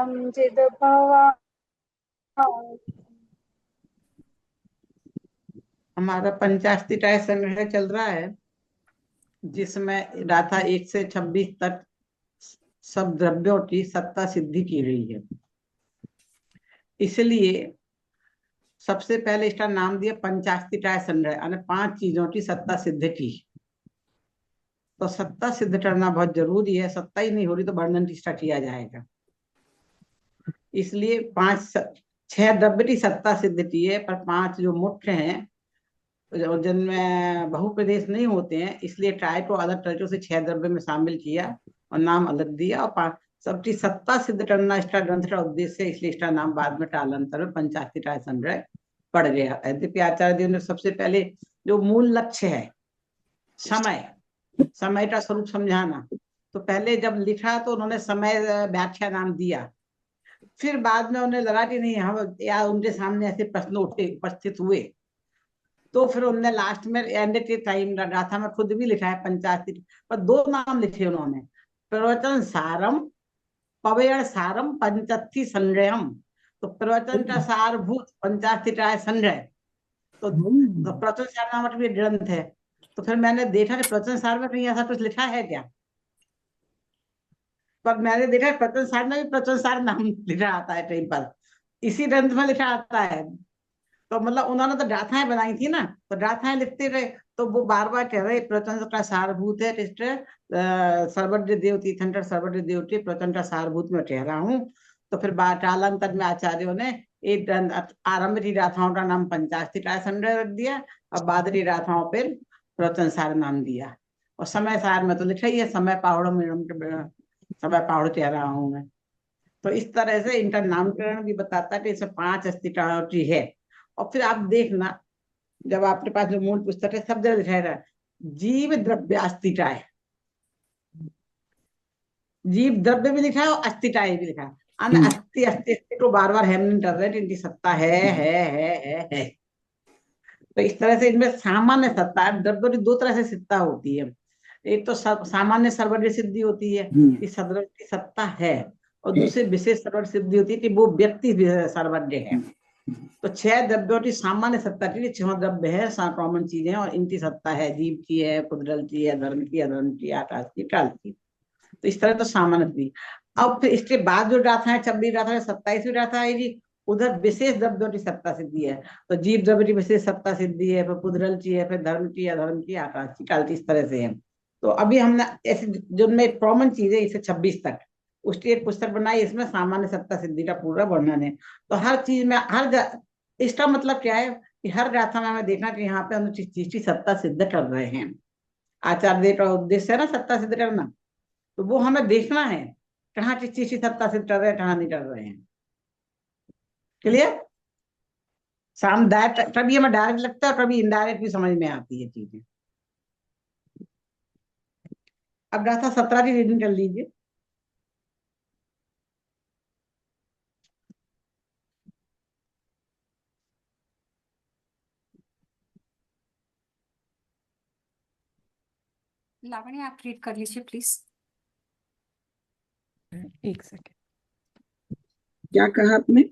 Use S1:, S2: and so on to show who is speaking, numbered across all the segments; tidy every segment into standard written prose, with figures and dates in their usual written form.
S1: चिद भवान्।
S2: हमारा पंचास्तिटाय संग्रह चल रहा है, जिसमें राधा 1 से 26 तक सब द्रव्यों की सत्ता सिद्धि की गई है। इसलिए सबसे पहले इसका नाम दिया पंचास्तिटाय संग्रह, यानी 5 चीजों की सत्ता सिद्ध की। तो सत्ता सिद्ध करना बहुत जरूरी है, सत्ता ही नहीं हो रही तो वर्णन किसका किया जाएगा। इसलिए 6 द्रव्य की सत्ता सिद्ध की है, पर 5 जो मुख्य हैं जिनमें बहुप्रदेश नहीं होते हैं, इसलिए ट्राई को अलग तरीकों से 6 द्रव्य में शामिल किया और नाम अलग दिया। और सबकी सत्ता सिद्ध करना इसका ग्रंथ का उद्देश्य है, इसलिए इसका नाम बाद में कालांतर में पंचास्तिटाय संग्रह पड़ गया। यद्यपि आचार्य देव ने सबसे पहले जो मूल लक्ष्य है समय का स्वरूप समझाना, तो पहले जब लिखा तो उन्होंने समय व्याख्या नाम दिया। फिर बाद में उन्हें लगा कि नहीं, हम या उनके सामने ऐसे प्रश्न उठे उपस्थित हुए, तो फिर उन्होंने लास्ट में एंड के टाइम गाथा में खुद भी लिखा है पंचास्ति, पर 2 नाम लिखे उन्होंने, प्रवचन सारम पवयण सारम पंचत्थी संग्रहम। तो प्रवचन का सारभूत पंचास्तिटाय संग्रह, तो प्रवचन सार नामक भी ग्रंथ है। तो फिर मैंने देखा कि प्रवचन सार में कहीं ऐसा कुछ लिखा है क्या, पर मैंने देखा प्रवचन सार में भी प्रवचन सार नाम लिखा आता है कहीं पर, इसी ग्रंथ में लिखा आता है। तो मतलब उन्होंने तो गाथाएं बनाई थी ना, तो गाथाएं लिखते रहे, तो वो बार बार कह रहे प्रवचन का सारभूत है, सर्वज्ञ देव तीर्थंकर सर्वज्ञ देव के प्रवचन का सारभूत में कह रहा हूँ। तो फिर कालांतर में आचार्यों ने एक आरंभ की गाथाओं का नाम पंचास्तिटाय संग्रह रख दिया, और बाद की गाथाओं पर प्रवचन सार नाम दिया। और समय सार में तो लिखा ही है समय पावड़ो में, समय पावड़ कह रहा हूँ मैं। तो इस तरह से इनका नामकरण भी बताता है कि इसमें 5 अस्तित्व की है। और फिर आप देखना, जब आपके पास जो मूल पुस्तक है सब जगह लिखा है जीव द्रव्य अस्तिटाय, जीव द्रव्य भी लिखा है और अस्तिटाय भी लिखा है। अस्थि अस्ति अस्ति को बार बार हेमन कर रहे हैं, इनकी सत्ता है। तो इस तरह से इनमें सामान्य सत्ता है। द्रव्य की 2 तरह से सत्ता होती है, एक तो सामान्य सर्वज्ञ सिद्धि होती है कि सर्वज्ञ की सत्ता है, और दूसरी विशेष सर्वज्ञ सिद्धि होती है कि वो व्यक्ति सर्वज्ञ है। तो 6 द्रव्यों की सामान्य सत्ता के लिए 6 द्रव्य है, कॉमन चीजें, और इनकी सत्ता है जीव की है, कुदरत की है, धर्म की, अधर्म की, आकाश की, काल की। तो इस तरह तो सामान्य थी। अब फिर इसके बाद जो गाथा है 26 गाथा है, 27वीं गाथा है जी, उधर विशेष द्रव्यों की सत्ता सिद्धि है। तो जीव द्रव्य की विशेष सत्ता सिद्धि है, फिर कुदरत की है, फिर धर्म की, अधर्म की, आकाश की, काल की, इस तरह से है। तो अभी हमने ऐसे जो में कॉमन चीजें इसे 26 तक उसकी एक पुस्तक बनाई, इसमें सामान्य सत्ता सिद्धि का पूरा वर्णन है। तो हर चीज में इसका मतलब क्या है कि हर गाथा में हमें देखना कि यहाँ पे हम चीज की सत्ता सिद्ध कर रहे हैं। आचार्य का उद्देश्य है ना सत्ता सिद्ध करना, तो वो हमें देखना है कहाँ किस चीज की सत्ता सिद्ध कर रहे हैं, कहाँ नहीं कर रहे हैं। क्लियर? कभी हमें डायरेक्ट लगता है, कभी इनडायरेक्ट भी समझ में आती है चीजें। अब गाथा 17 की रीडिंग कर लीजिए।
S3: लावण्य आप रीड कर लीजिए प्लीज।
S4: एक सेकेंड, क्या कहा आपने?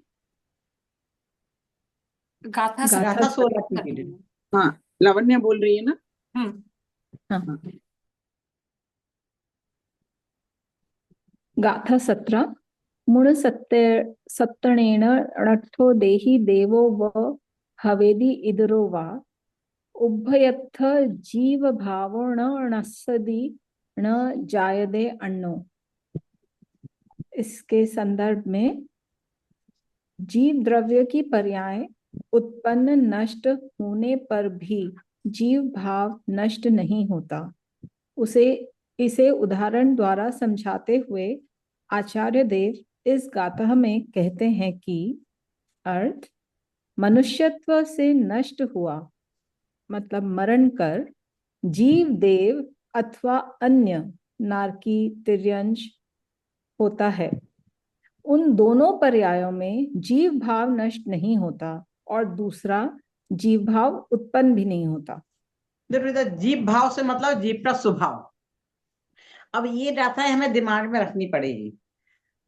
S3: गाथा
S2: गाथा 16 की रीडिंग।
S4: हाँ, लावण्य बोल रही है ना?
S3: हम्म।
S4: हाँ।
S5: गाथा 17। मुण सत्तणेन णट्ठो देहि देवो व हवेदि इदरो वा उभयत्थ जीव भावो णसदि न जायदे अण्णो। इसके संदर्भ में जीव द्रव्य की पर्याय उत्पन्न नष्ट होने पर भी जीव भाव नष्ट नहीं होता, इसे उदाहरण द्वारा समझाते हुए आचार्य देव इस गाथा में कहते हैं कि अर्थ मनुष्यत्व से नष्ट हुआ मतलब मरण कर जीव देव अथवा अन्य नारकी तिर्यंश होता है। उन दोनों पर्यायों में जीव भाव नष्ट नहीं होता और दूसरा जीव भाव उत्पन्न भी नहीं होता।
S2: देखो, जीव भाव से मतलब जीव का स्वभाव। अब ये गाथा हमें दिमाग में रखनी पड़ेगी।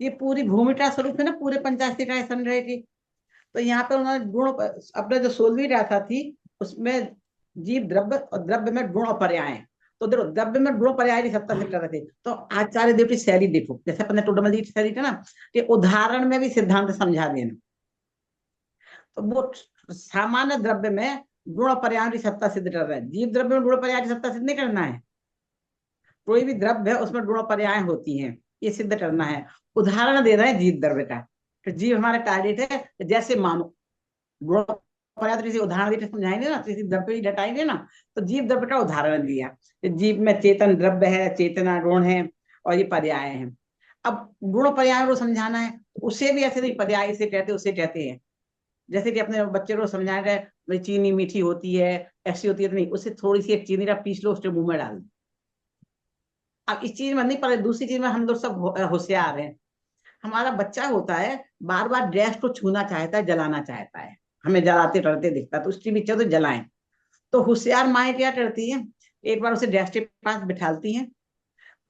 S2: ये पूरी भूमिका स्वरूप है ना, पूरे पंचाशीटाय संग्रह की। तो यहाँ पे उन्होंने गुण, अपने जो 16वीं गाथा थी उसमें जीव द्रव्य और द्रव्य में गुण और पर्याय हैं। तो देखो द्रव्य में गुण पर्याय की सत्ता सिद्ध कर रहे थे। तो आचार्य देव की शैली देखो, जैसे अपने टोडरमल जी की शैली थी ना, कि उदाहरण में भी सिद्धांत समझा देना। तो वो सामान्य द्रव्य में गुण और पर्याय की सत्ता सिद्ध कर रहा है, जीव द्रव्य में गुण पर्याय की सत्ता सिद्ध नहीं करना है। कोई भी द्रव्य है उसमें गुण पर्याय होती हैं, ये सिद्ध करना है। उदाहरण दे रहे हैं जीव द्रव्य का। तो जीव हमारा टारगेट है, जैसे मानो गुण पर्याय तो किसी उदाहरण देकर समझाएंगे ना, किसी द्रव्य ही घटाएंगे ना। तो जीव द्रव्य का उदाहरण दिया, जीव में चेतन द्रव्य है, चेतना गुण है और ये पर्याय है। अब गुण पर्याय को समझाना है, उसे भी ऐसे नहीं पर्याय से कहते, उसे कहते हैं। जैसे कि अपने बच्चे को समझाया गया भाई चीनी मीठी होती है, ऐसी होती है, तो नहीं, उससे थोड़ी सी एक चीनी का पीस लो, उसके मुंह में डाल दो। अब इस चीज में नहीं, पर दूसरी चीज में हम लोग सब होशियार हैं। हमारा बच्चा होता है, बार बार गैस को छूना चाहता है, जलाना चाहता है, हमें जलाते डरते दिखता है, तो उसकी भी इच्छा तो जलाएं। तो होशियार माएँ क्या करती हैं, एक बार उसे गैस के पास बिठालती हैं,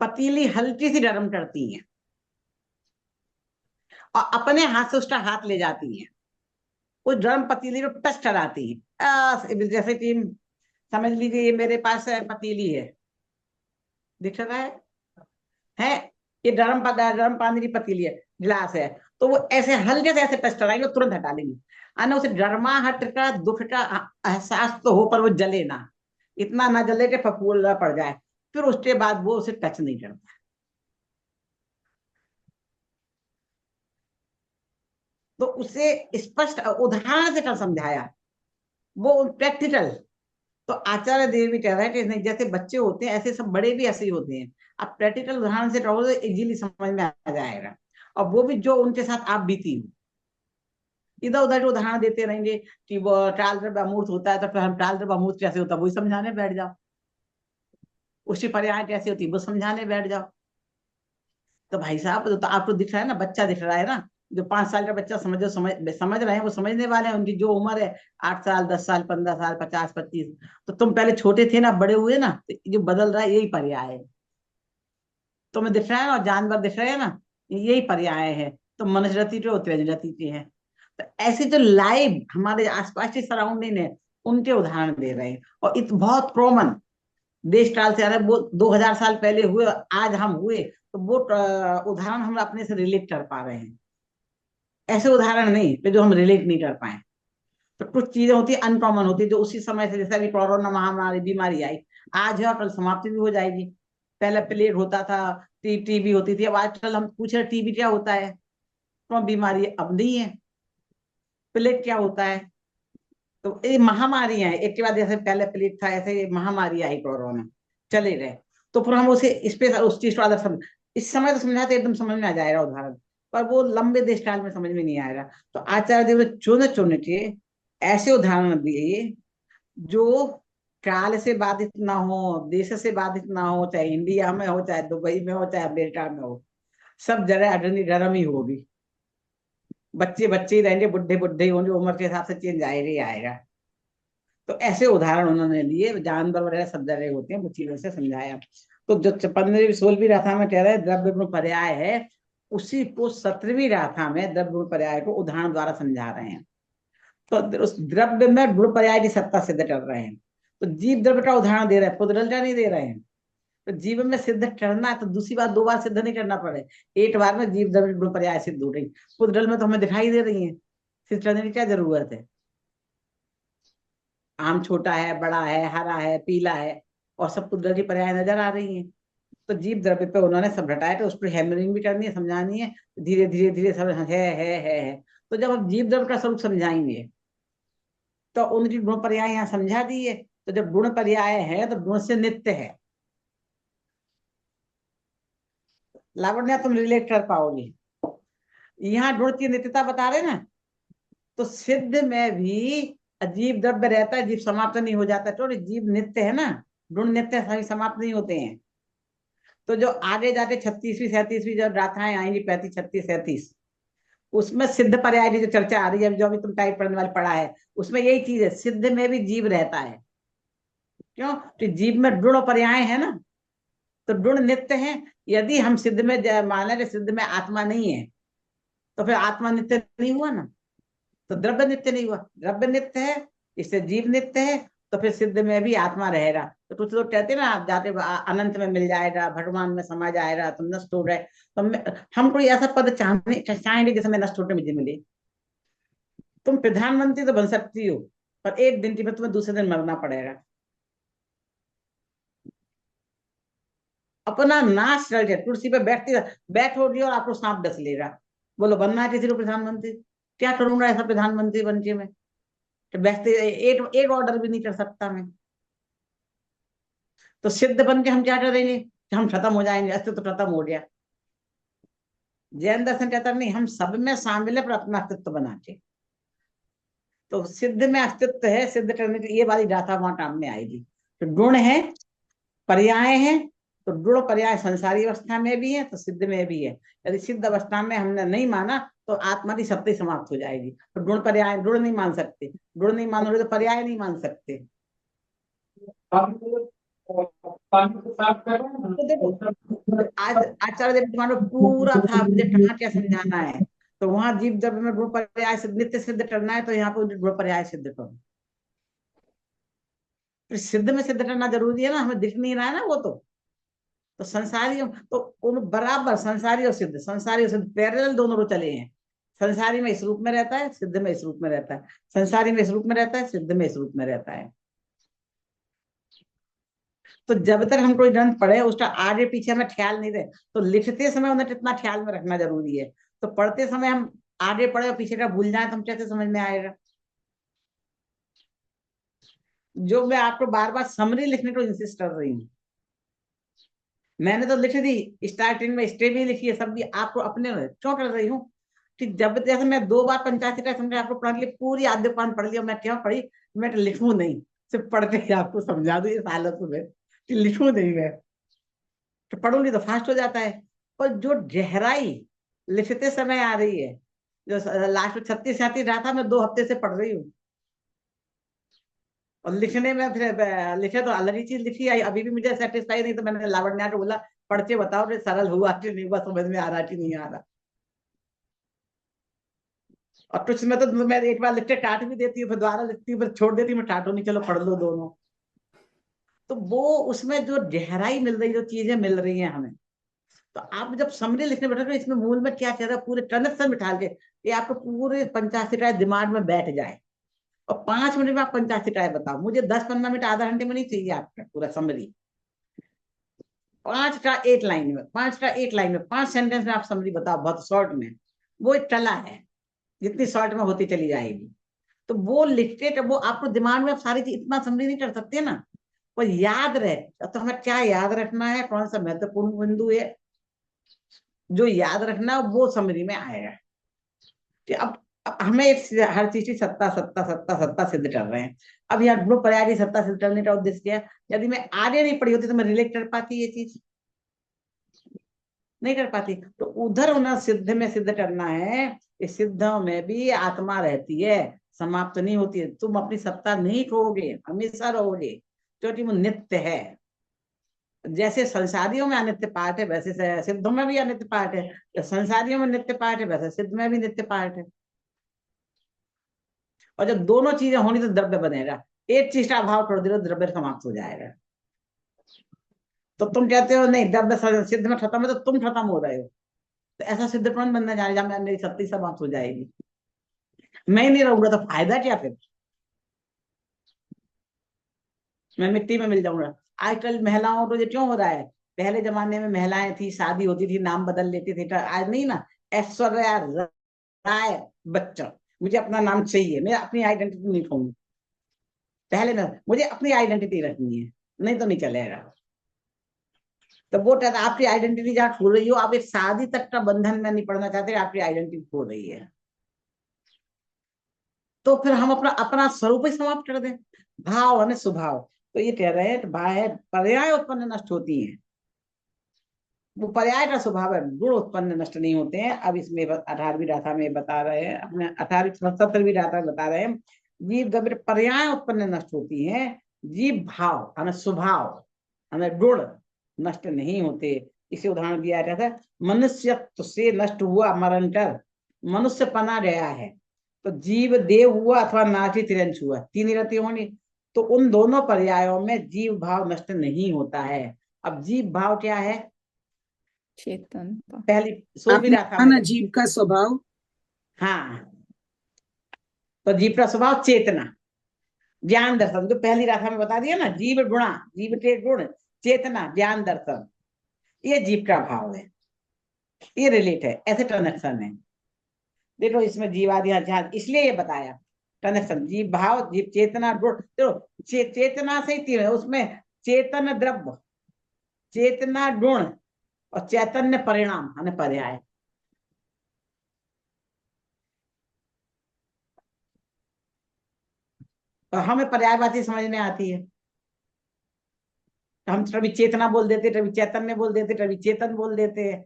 S2: पतीली हल्की सी गर्म करती हैं और अपने हाथ से उसका हाथ ले जाती हैं, उस गर्म पतीली को टच कराती हैं। जैसे कि समझ लीजिए ये मेरे पास पतीली है, दिख रहा है ये गर्म पानी की पतीली है, गिलास है। तो वो ऐसे हल्के से ऐसे टच कराएंगे, तुरंत हटा लेंगे। अने उसे गर्माहट का दुख का एहसास तो हो, पर वो जले ना, इतना ना जले कि फफूंदा पड़ जाए। फिर उसके बाद वो उसे टच नहीं करता। तो उसे स्पष्ट उदाहरण से कर समझाया, वो प्रैक्टिकल। तो आचार्य देव भी कह रहा है कि नहीं, जैसे बच्चे होते हैं ऐसे सब बड़े भी ऐसे ही होते हैं। आप प्रैक्टिकल उदाहरण से कहो तो इजीली समझ में आ जाएगा, और वो भी जो उनके साथ आप बीती हो। इधर उधर उदाहरण देते रहेंगे कि वो टाल द्रव्य अमूर्त होता है, तो फिर हम टाल द्रव्य अमूर्त कैसे होता है वही समझाने बैठ जाओ, उसकी पर्याय कैसे होती है वो समझाने बैठ जाओ। तो भाई साहब, तो आपको दिख रहा है ना, बच्चा दिख रहा है ना, जो 5 साल का बच्चा समझो, समझ रहे हैं, वो समझने वाले हैं। उनकी जो उम्र है 8 साल, 10 साल, 15 साल, 50, 25, तो तुम पहले छोटे थे ना, बड़े हुए ना, तो जो बदल रहा है यही पर्याय है। तुम्हें दिख रहा है और जानवर दिख रहे हैं ना, यही पर्याय है। तो मनुष्य रति के और त्रिज रति के हैं। तो ऐसे जो लाइव हमारे आसपास की सराउंडिंग है, उनके उदाहरण दे रहे हैं। और बहुत कॉमन देश काल से आ रहा है, वो 2000 साल पहले हुए, आज हम हुए, तो वो उदाहरण हम अपने से रिलेट कर पा रहे हैं। ऐसे उदाहरण नहीं कि जो हम रिलेट नहीं कर पाए। तो कुछ चीजें होती है अनकॉमन होती है, जो उसी समय से, जैसे अभी कोरोना महामारी बीमारी आई, आज है और कल समाप्ति भी हो जाएगी। पहले प्लेग होता था, टीबी होती थी, अब आजकल हम पूछ रहे टीबी क्या होता है, कौन बीमारी है, अब नहीं है। प्लेग क्या होता है, तो ये महामारियां हैं, एक के बाद जैसे पहले प्लेग था, ऐसे ये महामारी आई कोरोना, चले गए। तो फिर हम उसे इस पे उस चीज को आदर समझ, इस समय तो समझाते एकदम समझ में आ जाएगा उदाहरण, पर वो लंबे देश काल में समझ में नहीं आएगा। तो आचार्य देव ने चुन चुन के ऐसे उदाहरण दिए जो काल से बाधित ना हो, देश से बाधित ना हो, चाहे इंडिया में हो, चाहे दुबई में हो, चाहे अमेरिका में हो, सब जगह अग्नि गर्म ही होगी। बच्चे बच्चे ही रहेंगे, बुढ़े बुढ़े ही होंगे, उम्र के हिसाब से चेंज आएगा ही आएगा। तो ऐसे उदाहरण उन्होंने लिए, जानवर वगैरह सब जगह होते हैं, वो चीजों से समझाया। तो जो 15वीं 16वीं गाथा में कह रहे हैं द्रव्य गुण पर्याय है, उसी को 17वीं गाथा में द्रव्य गुण पर्याय को उदाहरण द्वारा समझा रहे हैं। तो उस द्रव्य में गुण पर्याय की सत्ता सिद्ध कर रहे हैं। तो जीव द्रव्य का उदाहरण दे रहे हैं, पुद्रल का नहीं दे रहे हैं। तो जीवन में सिद्ध करना है तो दूसरी बार 2 बार सिद्ध नहीं करना पड़े, एक बार में जीव द्रव्य गुण पर्याय सिद्ध हो रही। पुद्रल में तो हमें दिखाई दे रही है, सिद्ध करने की क्या जरूरत है। आम छोटा है, बड़ा है, हरा है, पीला है, और सब पुद्रल की पर्याय नजर आ रही है। तो जीव द्रव्य पे उन्होंने सब घटाया, तो उस पर हैमरिंग भी करनी है, समझानी है, धीरे धीरे धीरे सब है। तो जब हम जीव द्रव्य का स्वरूप समझाएंगे तो उनकी गुण पर्याय यहाँ समझा दी है। तो जब गुण पर्याय है तो गुण से नित्य है। लावण्य तुम रिलेट कर पाओगे, यहाँ गुण की नित्यता बता रहे ना। तो सिद्ध में भी अजीब द्रव्य रहता है, जीव समाप्त नहीं हो जाता, तो जीव नित्य है ना, गुण नित्य सभी समाप्त नहीं होते हैं। तो जो आगे जाके 36वीं 37वीं जब गाथाएं आएंगी, 35, 36, 37, उसमें सिद्ध पर्याय की जो चर्चा आ रही है, जो अभी तुम टाइप पढ़ने वाले पढ़ा है, उसमें यही चीज है, सिद्ध में भी जीव रहता है। क्यों, तो जीव में गुण पर्याय है ना, तो गुण नित्य है। यदि हम सिद्ध में मान लें सिद्ध में आत्मा नहीं है, तो फिर आत्मा नित्य नहीं हुआ ना, तो द्रव्य नित्य नहीं हुआ। द्रव्य नित्य है, इससे जीव नित्य है, तो फिर सिद्ध में भी आत्मा रहेगा। तो कुछ लोग कहते हैं ना, आप जाते अनंत में मिल जाएगा, भगवान में समा जाएगा, तुम नष्ट हो गए। तो हम कोई ऐसा पद चाहेंगे जिसमें नष्ट होने मुझे मिले। तुम प्रधानमंत्री तो बन सकती हो, पर एक दिन में तुम्हें दूसरे दिन मरना पड़ेगा। अपना नाश करके कुर्सी पे बैठोगी और आपको सांप डस लेगा। बोलो बनना है किसी को प्रधानमंत्री, क्या करूंगा ऐसा प्रधानमंत्री बन के मैं? तो बैठते एक एक ऑर्डर भी नहीं कर सकता मैं। तो सिद्ध बन के हम क्या करेंगे कि हम खत्म हो जाएंगे, अस्तित्व तो खत्म हो गया। जैन दर्शन कहता नहीं, हम सब में शामिल है पर अपना अस्तित्व बनाते। तो सिद्ध में अस्तित्व है, सिद्ध करने की ये वाली गाथा वहां काम में आएगी। तो गुण है, पर्याय है, तो गुण पर्याय संसारी अवस्था में भी है तो सिद्ध में भी है। यदि सिद्ध अवस्था में हमने नहीं माना तो आत्मा की सत्ता समाप्त हो जाएगी। तो गुण पर्याय, गुण नहीं मान सकते, गुण नहीं मानोगे तो पर्याय नहीं मान सकते। तो देखो, आज आचार्य देव तुम्हारा पूरा था मुझे कहाँ क्या समझाना है। तो वहां जीव जब में गुण पर्याय नित्य सिद्ध करना है, तो यहाँ पे गुण पर्याय सिद्ध करो। फिर सिद्ध में सिद्ध करना जरूरी है ना, हमें दिख नहीं रहा है ना वो। तो संसारी तो उन बराबर संसारी और सिद्ध, संसारी और सिद्ध पैरेलल दोनों को चले हैं। संसारी में इस रूप में रहता है, सिद्ध में इस रूप में रहता है। संसारी में इस रूप में रहता है, सिद्ध में इस रूप में रहता है। तो जब तक हम कोई ग्रंथ पढ़े उसका आगे पीछे हमें ख्याल नहीं रहे, तो लिखते समय उन्हें कितना ख्याल में रखना जरूरी है। तो पढ़ते समय हम आगे पढ़े और पीछे का भूल जाए तो हम कैसे समझ में आएगा? जो मैं आपको बार बार समरी लिखने को इंसिस्ट कर रही हूँ, मैंने तो लिख दी स्टार्टिंग में, स्टे भी लिखी है, सब भी आपको अपने क्यों कर रही हूँ कि जब जैसे मैं 2 बार पंचायती राज समझा आपको पढ़ ली, पूरी आद्य पान पढ़ लिया, मैं क्यों पढ़ी? मैं लिखूं नहीं, सिर्फ पढ़ के आपको समझा दू इस हालत में कि लिखूं नहीं मैं। तो पढ़ूंगी तो फास्ट हो जाता है। पर जो गहराई लिखते समय आ रही है, जो लास्ट में 36-37 रहा था, मैं 2 हफ्ते से पढ़ रही हूँ। और लिखने में फिर लिखे तो अलग ही चीज लिखी आई, अभी भी मुझे सेटिस्फाई नहीं। तो मैंने लावण्या को बोला पढ़ के बताओ कि सरल हुआ कि नहीं हुआ, समझ में आ रहा कि नहीं आ रहा। और कुछ में तो मैं एक बार लिख के काट भी देती हूँ, फिर दोबारा लिखती हूँ, फिर छोड़ देती हूँ, मैं काटू नहीं, चलो पढ़ लो दोनों। तो वो उसमें जो गहराई मिल रही, जो चीजें मिल रही हैं हमें। तो आप जब समरी लिखने बैठे तो इसमें मूल में क्या कह रहा है, पूरे कनेक्शन बिठा के ये आपको पूरे 85 राय दिमाग में बैठ जाए। और 5 मिनट में आप 85 राय बताओ, मुझे 10-15 मिनट आधा घंटे में नहीं चाहिए आपका पूरा समरी। 5 का 1 लाइन में, 5 का 1 लाइन में, 5 सेंटेंस में आप समरी बताओ बहुत शॉर्ट में। वो एक कला है, जितनी शॉर्ट में होती चली जाएगी। तो वो लिखते जब वो आपको दिमाग में आप सारी चीज इतना समरी नहीं कर सकते ना, वो याद रहे। तो हमें क्या याद रखना है, कौन सा महत्वपूर्ण बिंदु है जो याद रखना है, वो समरी में आएगा। कि अब हमें हर चीज की सत्ता सत्ता सत्ता सत्ता सिद्ध कर रहे हैं। अब यहाँ गुण पर्याय की सत्ता सिद्ध करने का उद्देश्य क्या है? यदि मैं आगे नहीं पढ़ी होती तो मैं रिलेट कर पाती, ये चीज नहीं कर पाती। तो उधर उन्हें सिद्ध में सिद्ध करना है। इस सिद्धों में भी आत्मा रहती है, समाप्त नहीं होती है। तुम अपनी सत्ता नहीं खोओगे, हमेशा रहोगे, क्योंकि वो नित्य है। जैसे संसारियों में अनित्य पार्ट है, वैसे सिद्धों में भी अनित्य पार्ट है। तो संसारियों में नित्य पार्ट है, वैसे सिद्ध में भी नित्य पार्ट है। और जब दोनों चीजें होनी तो द्रव्य बनेगा। एक चीज का अभाव कर दो, द्रव्य समाप्त हो जाएगा। तो तुम कहते हो नहीं द्रव्य सिद्ध में खत्म है, तो तुम खत्म हो रहे हो। तो ऐसा सिद्ध कौन बनना चाह रहा है? मेरी सत्ता समाप्त हो जाएगी, मैं ही नहीं रहूंगा, तो फायदा क्या फिर? मैं मिट्टी में मिल जाऊंगा। आजकल महिलाओं को ये क्यों हो रहा है? पहले जमाने में महिलाएं थी, शादी होती थी, नाम बदल लेती थी। आज नहीं ना, ऐश्वर्या राय बच्चन, मुझे अपना नाम चाहिए, मैं अपनी आइडेंटिटी नहीं खोऊंगी। पहले ना, मुझे अपनी आइडेंटिटी रखनी है, नहीं तो नहीं चलेगा। तो वो कहता है आपकी आइडेंटिटी जहाँ खो रही हो, आप एक शादी तक का बंधन में नहीं पड़ना चाहते, आपकी आइडेंटिटी खो रही है। तो फिर हम अपना अपना स्वरूप ही समाप्त कर दें। भाव है स्वभाव। तो ये कह रहे हैं बाह्य पर्याय उत्पन्न नष्ट होती हैं। वो पर्याय का स्वभाव है, गुण उत्पन्न नष्ट नहीं होते हैं। अब इसमें 18वीं गाथा में बता रहे हैं, अपने 17वीं गाथा में बता रहे हैं, जीव जब पर्याय उत्पन्न नष्ट होती हैं, जीव भाव हमें स्वभाव हमें गुण नष्ट नहीं होते। इसे उदाहरण दिया जाता है, मनुष्यत्व से नष्ट हुआ मरणकर मनुष्य पना गया है। तो जीव देव हुआ अथवा नाची तिरंश हुआ, तीन ही रहती होनी। तो उन दोनों पर्यायों में जीव भाव नष्ट नहीं होता है। अब जीव भाव क्या है?
S5: चेतनता।
S2: पहली सोलहवीं
S4: आपने
S2: राधा
S4: कहा
S2: में
S4: ना जीव का स्वभाव,
S2: हाँ, तो जीव का स्वभाव चेतना, ज्ञान दर्शन, जो पहली राधा में बता दिया ना, जीव गुणा, जीव के गुण, चेतना, ज्ञान दर्शन, ये जीव का भाव है, ये रिलेट है, ऐसे कनेक्शन है। देखो इसमें जीवादि अध्यात्म, इसलिए ये बताया कनेक्शन, जीव भाव, जीव चेतना, गुण। चलो चेतना से ही तीन है उसमें, चेतन द्रव्य, चेतना गुण, और चैतन्य परिणाम यानी पर्याय। तो हमें पर्यायवाची समझ में आती है, हम कभी चेतना बोल देते, कभी चैतन्य बोल देते, कभी चेतन बोल देते हैं।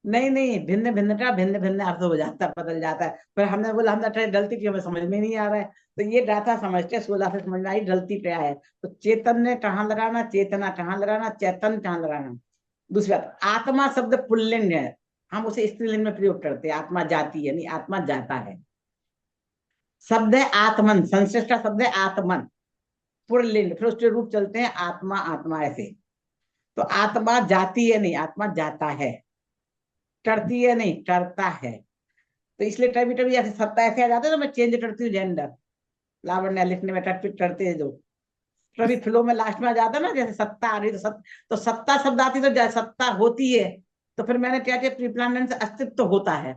S2: नहीं नहीं, भिन्न भिन्न का भिन्न भिन्न अर्थ हो जाता है, बदल जाता है। पर हमने बोला हमने गलती की, हमें समझ में नहीं आ रहा है। तो ये गाथा समझते 16 से समझ में आई गलती क्या है। तो चेतन्य कहाँ लगाना, चेतना कहाँ लगाना, चैतन्य कहाँ लगाना। दूसरी बात, आत्मा शब्द पुल्लिंग है, हम उसे स्त्रीलिंग में प्रयोग करते हैं, आत्मा जाती है नहीं, आत्मा जाता है। शब्द है आत्मन, संस्कृत का शब्द है आत्मन, पुल्लिंग, फिर उसके रूप चलते हैं आत्मा आत्मा ऐसे। तो आत्मा जाती है नहीं, आत्मा जाता है, करती है नहीं, करता है। तो इसलिए कभी कभी ऐसे सत्ता ऐसे आ जाते हैं, तो मैं चेंज करती हूँ जेंडर, लावण्य लिखने में टटपिट करते हैं जो, कभी फ्लो में लास्ट में आ जाता है ना, जैसे सत्ता आ रही तो सत्ता शब्द आती तो सत्ता होती है, तो फिर मैंने क्या किया, प्रीप्लान से अस्तित्व तो होता है।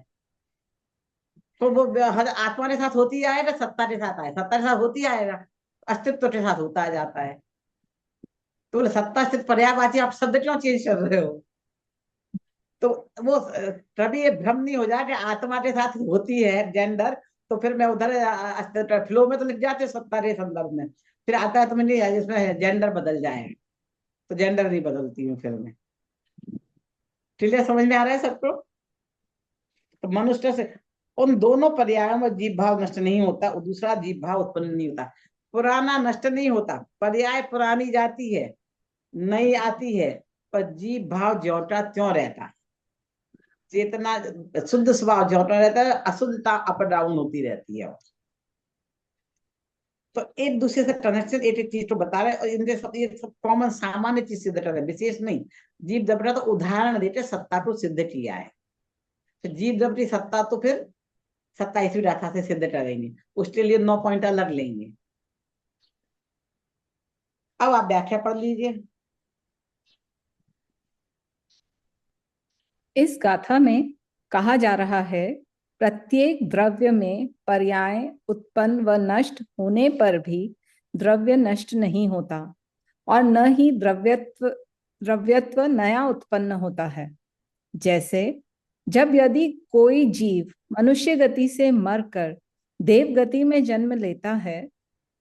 S2: तो वो हर आत्मा के साथ होती आएगा, सत्ता के साथ आए, सत्ता के साथ होती आएगा, अस्तित्व के साथ होता जाता है। तो बोले सत्ता स्थित पर्यायवाची, आप शब्द क्यों चेंज कर रहे हो? तो वो कभी ये भ्रम नहीं हो जाए कि आत्मा के साथ होती है जेंडर, तो फिर मैं उधर फ्लो में तो लिख जाते सत्ता के संदर्भ में, फिर आता है तो मैं नहीं, जिसमें जेंडर बदल जाए, तो जेंडर नहीं बदलती हूँ फिर मैं। क्लियर, समझ में आ रहा है सबको? तो मनुष्य से उन दोनों पर्यायों में जीव भाव नष्ट नहीं होता, और दूसरा जीव भाव उत्पन्न नहीं होता। पुराना नष्ट नहीं होता, पर्याय पुरानी जाती है, नई आती है, पर जीव भाव ज्यों का त्यों रहता है। चेतना शुद्ध स्वभाव ज्यों का रहता है, अशुद्धता अप डाउन होती रहती है। तो एक दूसरे से कनेक्शन, एक एक चीज तो बता रहे हैं, और इनके सब ये सब कॉमन सामान्य चीज सिद्ध कर रहे हैं, विशेष नहीं। जीव दबरा तो उदाहरण देते सत्ता को सिद्ध किया है, फिर जीव दबरी सत्ता तो फिर 27वीं गाथा से सिद्ध करेंगे, उसके लिए 9 पॉइंट अलग लेंगे। अब आप व्याख्या पढ़ लीजिए।
S5: इस गाथा में कहा जा रहा है, प्रत्येक द्रव्य में पर्याय उत्पन्न व नष्ट होने पर भी द्रव्य नष्ट नहीं होता, और न ही द्रव्यत्व नया उत्पन्न होता है। जैसे जब यदि कोई जीव मनुष्य गति से मरकर देव गति में जन्म लेता है,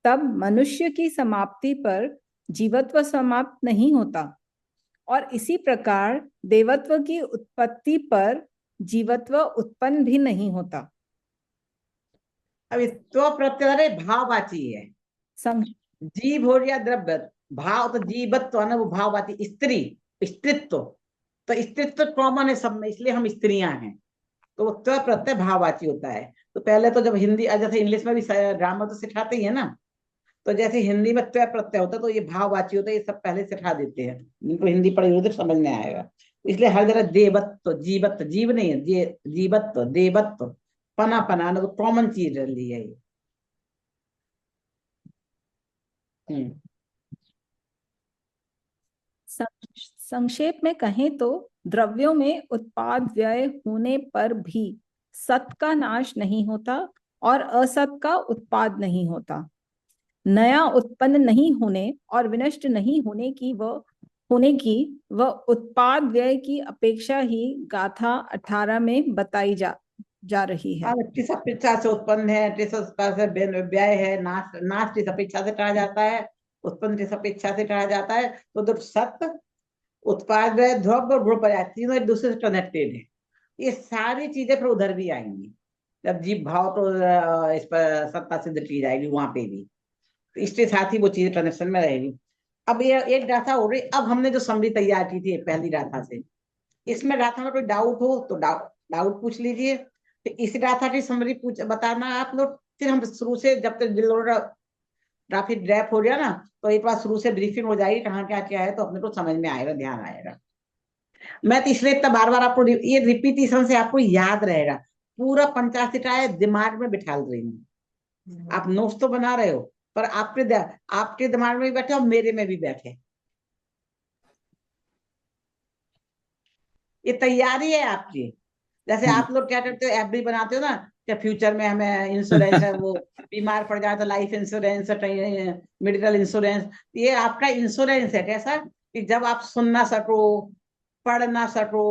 S5: तब मनुष्य की समाप्ति पर जीवत्व समाप्त नहीं होता, और इसी प्रकार देवत्व की उत्पत्ति पर जीवत्व उत्पन्न भी नहीं होता।
S2: अब तो प्रत्यय भाववाची है,
S5: सं
S2: जीव हो गया द्रव्य, भाव तो जीवत्व है ना, वो भाववाची स्त्री, स्त्रीत्व, तो स्त्रीत्व कॉमन है सब में, इसलिए हम स्त्रियां हैं। तो वो त्व प्रत्यय भाववाची होता है। तो पहले तो जब हिंदी, जैसे इंग्लिश में भी ग्रामर तो सिखाते ही है ना, तो जैसे हिंदी में त्व प्रत्यय होता है, तो ये भाववाची होता है, ये सब पहले सिखा देते हैं, जिनको हिंदी पढ़ी होती तो समझ में आएगा। इसलिए हर जगह देवत्व, जीवत्व, जीव नहीं है, जीवत्व, देवत्व, पना पना ना, तो कॉमन चीज रही है ये। हम्म।
S5: संक्षेप में कहें तो द्रव्यों में उत्पाद व्यय होने पर भी सत का नाश नहीं होता और असत का उत्पाद नहीं होता। नया उत्पन्न नहीं होने और विनष्ट नहीं होने की व उत्पाद व्यय की अपेक्षा ही गाथा 18 में बताई जा रही है।
S2: किस अपेक्षा से उत्पन्न है, किस अपेक्षा से व्यय है, नाश, नाश किस अपेक्षा से कहा जाता है, उत्पन्न किस अपेक्षा से कहा जाता है। तो जब सत्य, उत्पाद, व्यय, ध्रुव और गुण पर्याय तीनों एक दूसरे से कनेक्टेड है, ये सारी चीजें फिर उधर भी आएंगी, जब जीव भाव तो इस पर सत्ता सिद्ध की जाएगी वहां पे भी, तो इसके साथ ही वो चीजें कनेक्शन में रहेगी। अब ये एक गाथा हो रही, अब हमने जो समरी तैयार की थी पहली गाथा से, इसमें गाथा में कोई डाउट हो तो डाउट पूछ लीजिए। तो इस गाथा की समरी पूछ बताना आप लोग, फिर हम शुरू से, जब तक काफी ड्रैप हो गया ना, तो एक बार शुरू से ब्रीफिंग हो जाएगी कहाँ क्या क्या है, तो अपने को समझ में आएगा, ध्यान आएगा। मैं तो इसलिए इतना बार बार आपको ये रिपीटिशन से आपको याद रहेगा। पूरा 85 का है दिमाग में बिठा रही हूँ। आप नोट्स तो बना रहे हो, पर आपके दिमाग में भी बैठे और मेरे में भी बैठे। ये तैयारी है आपकी। जैसे आप लोग क्या करते हो, एफडी बनाते हो ना, कि फ्यूचर में हमें इंश्योरेंस है, वो बीमार पड़ जाए तो लाइफ इंश्योरेंस, मेडिकल इंश्योरेंस। ये आपका इंश्योरेंस है, कैसा कि जब आप सुन ना सको, पढ़ ना सको,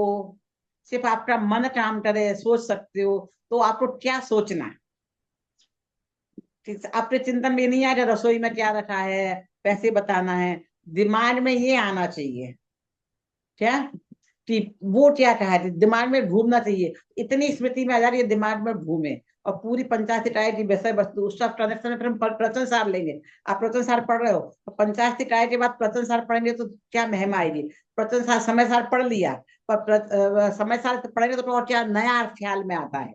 S2: सिर्फ आपका मन काम करे, सोच सकते हो, तो आपको क्या सोचना है। आपके चिंतन में नहीं आएगा रसोई में क्या रखा है, पैसे बताना है। दिमाग में ये आना चाहिए क्या कि वो क्या कहा है, दिमाग में घूमना चाहिए। इतनी स्मृति में आ जा रही है, दिमाग में घूमे। और पूरी पंचायती राय की विषय वस्तु उसका कनेक्शन में फिर हम प्रवचन सार लेंगे। आप प्रवचन सार पढ़ रहे हो, तो पंचायती राय के बाद प्रवचन सार पढ़ेंगे तो क्या महिमा आएगी। प्रवचन सार समय सार पढ़ लिया, पर समय सार पढ़ेंगे तो और क्या नया ख्याल में आता है।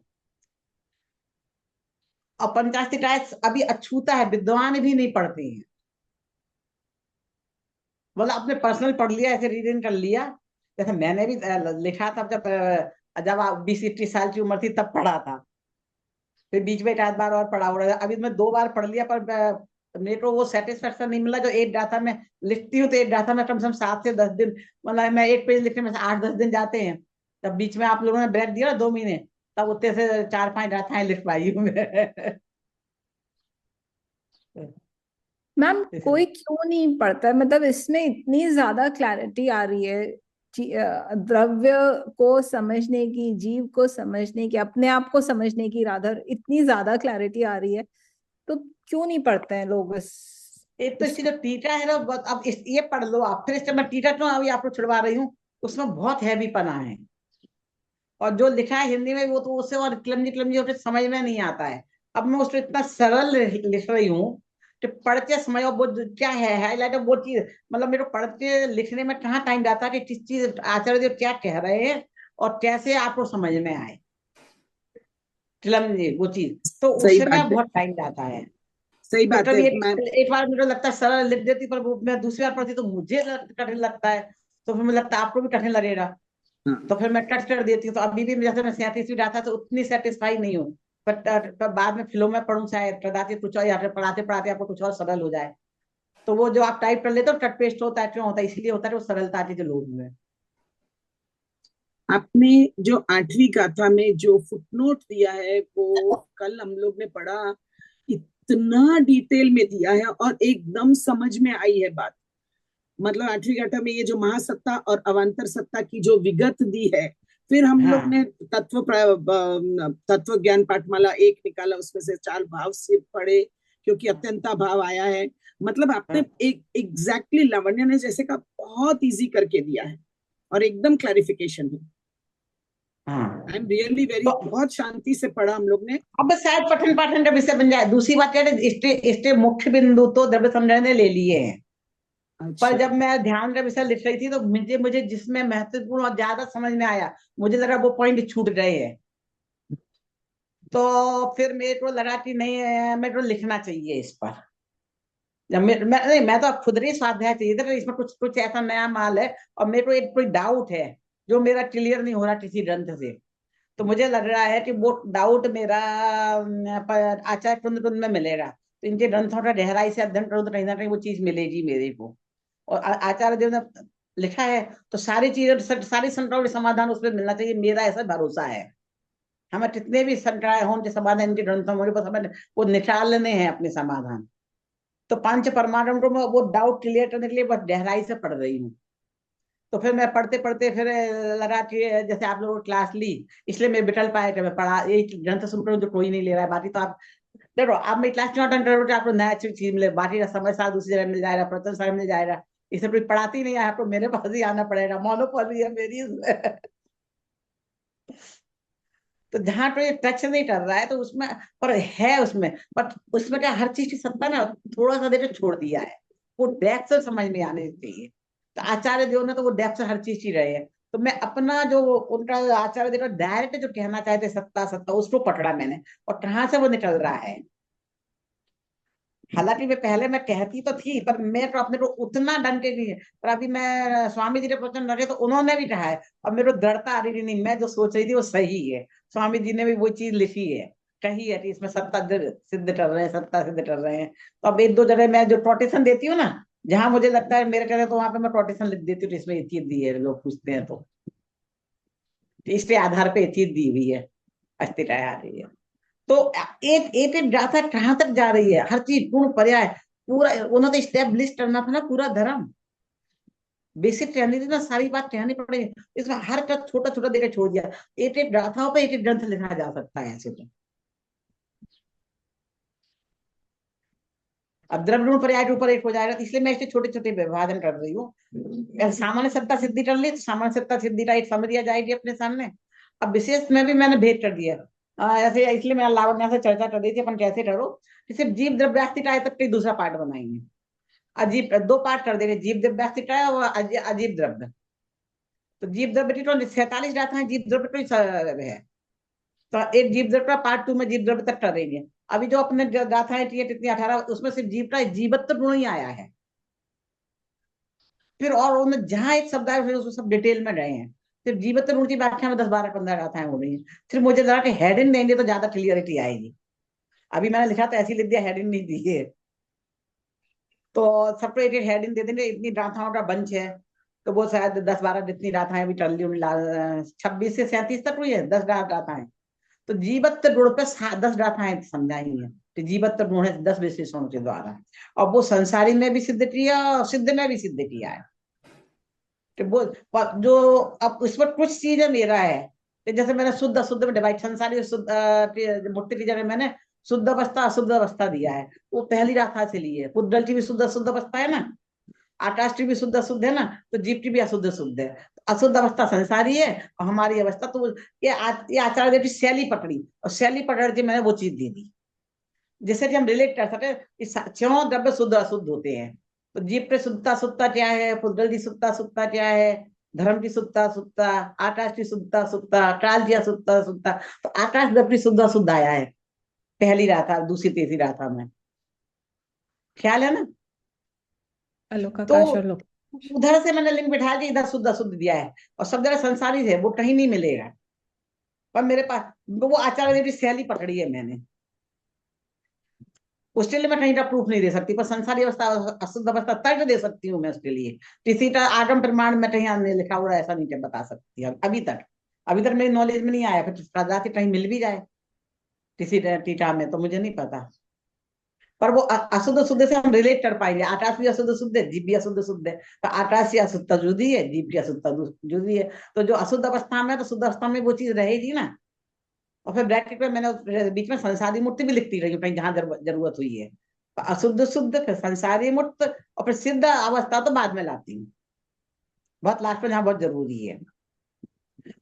S2: और पंचायती राय अभी अछूता है, विद्वान भी नहीं पढ़ते हैं। बोला आपने पर्सनल पढ़ लिया, ऐसे रीडिंग कर लिया। जैसे मैंने भी लिखा था, जब आप 20-21 साल की उम्र थी तब पढ़ा था। फिर बीच में एक आध बार और पढ़ा हो रहा है, अभी मैं 2 बार पढ़ लिया, पर मेरे को वो सेटिस्फेक्शन नहीं मिला जो एक डाटा में लिखती हूँ। तो एक डाटा में कम से कम 7 से 10 दिन, मतलब मैं एक पेज लिखने में 8-10 दिन जाते हैं। तब बीच में आप लोगों ने ब्रेक दिया ना 2 महीने, तब उतने से 4-5 डाटाएं लिख पाई हूँ मैं।
S5: मैम कोई क्यों नहीं पढ़ता है, मतलब इसमें इतनी ज्यादा क्लैरिटी आ रही है द्रव्य को समझने की, जीव को समझने की, अपने आप को समझने की, राधर इतनी ज्यादा क्लैरिटी आ रही है, तो क्यों नहीं पढ़ते हैं लोग
S2: एक तो इसकी जो टीका है ना, अब ये पढ़ लो आप, फिर इससे मैं टीका क्यों अभी आपको छुड़वा रही हूँ। उसमें बहुत हैवी पना है, और जो लिखा है हिंदी में वो तो उससे और क्लमजी क्लमजी होकर समझ में नहीं आता है। अब मैं उसको इतना सरल लिख रही हूँ कि पढ़ते समय वो क्या है हाईलाइट, वो चीज, मतलब मेरे को पढ़ते लिखने में कहाँ टाइम जाता है कि किस चीज आचार्य देव क्या कह रहे हैं और कैसे आपको समझ में आए क्लमजी वो चीज, तो
S4: सही
S2: उससे
S4: बात
S2: में
S4: है,
S2: बहुत टाइम जाता है।
S4: सही
S2: तो
S4: बात है।
S2: कभी
S4: मैं
S2: एक बार मुझे लगता है सरल लिख देती, पर वो मैं दूसरी बार पढ़ती तो मुझे कठिन लगता है। तो फिर मुझे लगता है आपको भी कठिन लगेगा,
S4: हाँ,
S2: तो फिर मैं कट कर देती हूँ। तो अभी भी जैसे मैं 37वीं डाटा तो उतनी सेटिस्फाई नहीं हूँ। पर बाद में फिल्म में पढ़ूं, शायद पढ़ाते कुछ और, या फिर पढ़ाते पढ़ाते आपको कुछ और सरल हो जाए। तो वो जो आप टाइप कर लेते हो कट पेस्ट होता है, क्यों होता है, इसलिए होता है वो सरलता के जो लोग हुए।
S4: आपने जो 8वीं गाथा में जो फुटनोट दिया है वो कल हम लोग ने पढ़ा, इतना डिटेल में दिया है और एकदम समझ में आई है बात। मतलब 8वीं गाथा में ये जो महासत्ता और अवान्तर सत्ता की जो विगत दी है, फिर हम लोग
S2: हाँ
S4: ने तत्व ज्ञान पाठमाला 1 निकाला, उसमें से 4 भाव से पढ़े क्योंकि अत्यंता भाव आया है। मतलब आपने एक एग्जैक्टली लावण्य ने जैसे कहा बहुत इजी करके दिया है और एकदम क्लैरिफिकेशन है।
S2: हाँ।
S4: आई एम रियली वेरी,
S2: तो
S4: बहुत शांति से पढ़ा हम लोग ने।
S2: अब शायद पठन पाठन का विषय बन जाए। दूसरी बात क्या है, इसके मुख्य बिंदु तो द्रव्य संग्रह ने ले लिए हैं, पर
S4: अच्छा,
S2: जब मैं ध्यान का विषय लिख रही थी तो मुझे मुझे जिसमें महत्वपूर्ण और ज्यादा समझ में आया, मुझे लगा वो पॉइंट छूट गए हैं। तो फिर मेरे को लगा कि नहीं, मेरे को लिखना चाहिए इस पर। जब मैं तो खुद ही स्वाध्याय चाहिए था, इसमें कुछ कुछ ऐसा नया माल है। और मेरे को एक कोई डाउट है जो मेरा क्लियर नहीं हो रहा किसी ग्रंथ से। तो मुझे लग रहा है कि वो डाउट मेरा आचार्य कुंद कुंद में मिलेगा। तो इनके ग्रंथों का गहराई से अध्ययन करूँ तो कहीं ना कहीं वो चीज मिलेगी मेरे को। और आचार्य देव ने लिखा है, तो सारी चीजें, सारी शंकाओं के समाधान उसमें मिलना चाहिए, मेरा ऐसा भरोसा है। हमें कितने भी शंकाएं हों, उनके समाधान इनके ग्रंथों में, बस हमें वो निकालने हैं अपने समाधान। तो पंच परमाणु को मैं वो डाउट क्लियर करने के लिए बस गहराई से पढ़ रही हूँ। तो फिर मैं पढ़ते पढ़ते फिर लगा कि जैसे आप लोगों क्लास ली, इसलिए मैं बिटल पाया कि मैं पढ़ा एक ग्रंथ शुरू करूँ जो कोई नहीं ले रहा है। बाकी तो आप देखो, आप मेरी क्लास क्यों अटेंड करोगे, आपको नया चीज मिले। बाकी का समय साल दूसरी जगह मिल जाएगा, प्रवचन साल मिल जाएगा। इसे कोई पढ़ाती नहीं है, आपको मेरे पास ही आना पड़ेगा, मोनोपोली है मेरी इसमें। तो जहां पे टच नहीं कर रहा है तो उसमें, पर है उसमें, बट उसमें क्या हर चीज की सत्ता ना थोड़ा सा देर छोड़ दिया है। वो डेप्थ से समझ में आने चाहिए। तो आचार्य देव ने तो वो डेप्थ से हर चीज ही रहे हैं। तो मैं अपना जो उनका आचार्य देव डायरेक्ट जो कहना चाहते सत्ता सत्ता, उसको पकड़ा मैंने, और कहाँ से वो निकल रहा है। हालांकि मैं पहले मैं कहती तो थी, पर मैं तो अपने को उतना ढंग के नहीं है। पर अभी मैं स्वामी जी ने प्रवचन रखे तो उन्होंने भी कहा है, और मेरे को दृढ़ता आ रही नहीं, मैं जो सोच रही थी वो सही है। स्वामी जी ने भी वो चीज लिखी है, कही है कि इसमें सत्ता सिद्ध कर रहे हैं, सत्ता सिद्ध कर रहे हैं। तो अब एक दो जगह मैं जो कोटेशन देती हूँ ना, जहां मुझे लगता है मेरे करे, तो वहां पे मैं कोटेशन लिख देती हूँ, तो इसमें ये चीज दी है, लोग पूछते हैं तो इसके आधार पे ये चीज दी हुई है, अस्थिरता आ रही है। तो एक एक एक गाथा कहाँ तक जा रही है, हर चीज पूर्ण पर्याय पूरा। उन्होंने तो स्टेब्लिश करना था ना पूरा धर्म, बेसिक रहनी थी ना, सारी बात कहनी पड़ेगी। इसमें हर का छोटा छोटा देकर छोड़ दिया। एक एक गाथाओं पे एक एक ग्रंथ लिखा जा सकता है ऐसे तो। अब द्रव्य पर्याय के ऊपर एक हो जाएगा, तो इसलिए मैं इसे छोटे छोटे विभाजन कर रही हूँ। सामान्य सत्ता सिद्धि कर ली तो सामान्य सत्ता सिद्धि का एक समझ आ जाएगी अपने सामने। अब विशेष में भी मैंने भेद कर दिया। ऐसे इसलिए मैं लावण्य से चर्चा कर रही थी अपन कैसे करो कि सिर्फ जीव द्रव्यास्ति का तक दूसरा पार्ट बनाएंगे। अजीब दो पार्ट कर देंगे, जीव द्रव्यास्ति का और अजीब द्रव्य। तो जीव द्रव्य की तो 47 डाटा है, जीव द्रव्य तो है। तो एक जीव द्रव्य का पार्ट 2 में जीव द्रव्य तक करेंगे। अभी जो अपने गाथाएं थी कितनी 18, उसमें सिर्फ जीव का जीवत्व गुण ही आया है। फिर और उन्हें जहां एक शब्द आया फिर उसको सब डिटेल में गए हैं। सिर्फ जीवत्व गुण की व्याख्या में 10 12 15 गाथाएं हो रही है। फिर मुझे लगा कि हेडिंग देंगे तो ज्यादा क्लियरिटी आएगी। अभी मैंने लिखा तो ऐसी लिख दिया, हेडिंग नहीं दी है। तो सेपरेटेड हेडिंग दे देंगे, इतनी गाथाओं का बंच है। तो वो शायद 10 12 जितनी गाथाएं अभी टल ली, 26 से 37 तक हुई है, 10 गाथाएं। तो जीवत्व गुण पे 10 गाथाएं समझाई है कि जीवत्व गुण है 10 विशेषणों के द्वारा। और वो संसारी में भी सिद्ध किया और सिद्ध में भी सिद्ध किया है कि वो जो अब उसमें कुछ चीजें मेरा है कि जैसे मैंने शुद्ध अशुद्ध में डिवाइड, संसारी शुद्ध मुक्ति की जगह मैंने शुद्ध अवस्था अशुद्ध अवस्था दिया है। वो पहली गाथा से ली है। पुद्गल की भी शुद्ध अशुद्ध अवस्था है ना, आकाश की भी शुद्ध अशुद्ध है ना, तो जीव की भी अशुद्ध शुद्ध है। अशुद्ध अवस्था संसारी है और हमारी अवस्था तो ये आचार्य देव की शैली पकड़ी, और शैली पकड़ के मैंने वो चीज दे दी जिससे कि हम रिलेट कर सके कि क्यों द्रव्य शुद्ध अशुद्ध होते हैं। तो जीव पे शुद्धता शुद्धता क्या है, पुद्गल की शुद्धता शुद्धता क्या है, धर्म की शुद्धता शुद्धता, आकाश की शुद्धता शुद्धता, काल की अशुद्धता शुद्धता। तो आकाश द्रव्य की शुद्ध शुद्ध आया है पहली रात, दूसरी तीसरी रात में, ख्याल है ना। तो
S5: अलोकाकाश और लोक।
S2: उधर से मैंने लिंक बिठा के इधर शुद्ध अशुद्ध दिया है, और सब जगह संसारी है, वो कहीं नहीं मिलेगा। पर मेरे पास वो आचार्य देव की शैली पकड़ी है मैंने, उसके लिए मैं कहीं का प्रूफ नहीं दे सकती, पर संसारी अवस्था अशुद्ध अवस्था तर्क दे सकती हूँ मैं उसके लिए। किसी का आगम प्रमाण में कहीं नहीं लिखा हुआ ऐसा नहीं बता सकती अभी तक। अभी तक मेरी नॉलेज में नहीं आया, फिर जाके कहीं मिल भी जाए किसी टीका में तो मुझे नहीं पता। पर वो अशुद्ध शुद्ध से हम रिलेट कर पाएंगे। आकाश भी अशुद्ध शुद्ध है, जीव भी अशुद्ध शुद्ध है, तो आकाश की अशुद्धता जुदी है, जीव की अशुद्धता जुदी है। तो जो अशुद्ध अवस्था में, तो शुद्ध अवस्था में वो चीज रहेगी ना। और फिर ब्रैकेट में मैंने बीच में संसारी मूर्ति भी लिखती रही हूँ कहीं जहां जरूरत हुई है। तो अशुद्ध शुद्ध, फिर संसारी मुक्त, और फिर सिद्ध अवस्था तो बाद में लाती हूँ, बहुत लास्ट में जहाँ बहुत जरूरी है।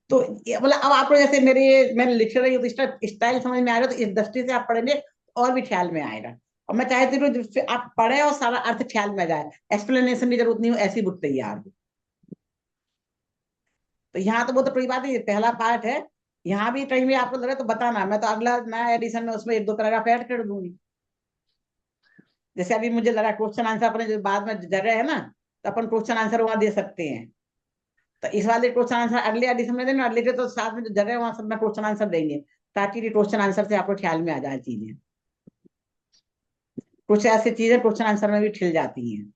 S2: तो मतलब अब आपको जैसे मैंने लिख रही हूँ तो इसका स्टाइल समझ में आएगा, तो इस दृष्टि से आप पढ़ेंगे और भी ख्याल में आएगा। और मैं चाहती हूँ आप पढ़े और सारा अर्थ ख्याल में जाए, एक्सप्लेनेशन की जरूरत नहीं हो, ऐसी बुक तैयार हो। तो यहाँ तो वो तो कोई बात नहीं, पहला पार्ट है। यहाँ भी कहीं भी आपको लगे तो बताना, मैं तो अगला नया एडिशन में उसमें 1 2 पैराग्राफ ऐड कर दूंगी। जैसे अभी मुझे लगा क्वेश्चन आंसर अपने जो बाद में जगह है ना, तो अपन क्वेश्चन आंसर वहां दे सकते हैं। तो इस वाले क्वेश्चन आंसर अगले एडिशन में देना, अगले के तो साथ में जो जगह है वहां सब में क्वेश्चन आंसर देंगे, ताकि क्वेश्चन आंसर से आपको ख्याल में आ जाए चीजें। कुछ ऐसी चीजें क्वेश्चन आंसर में भी खिल जाती हैं,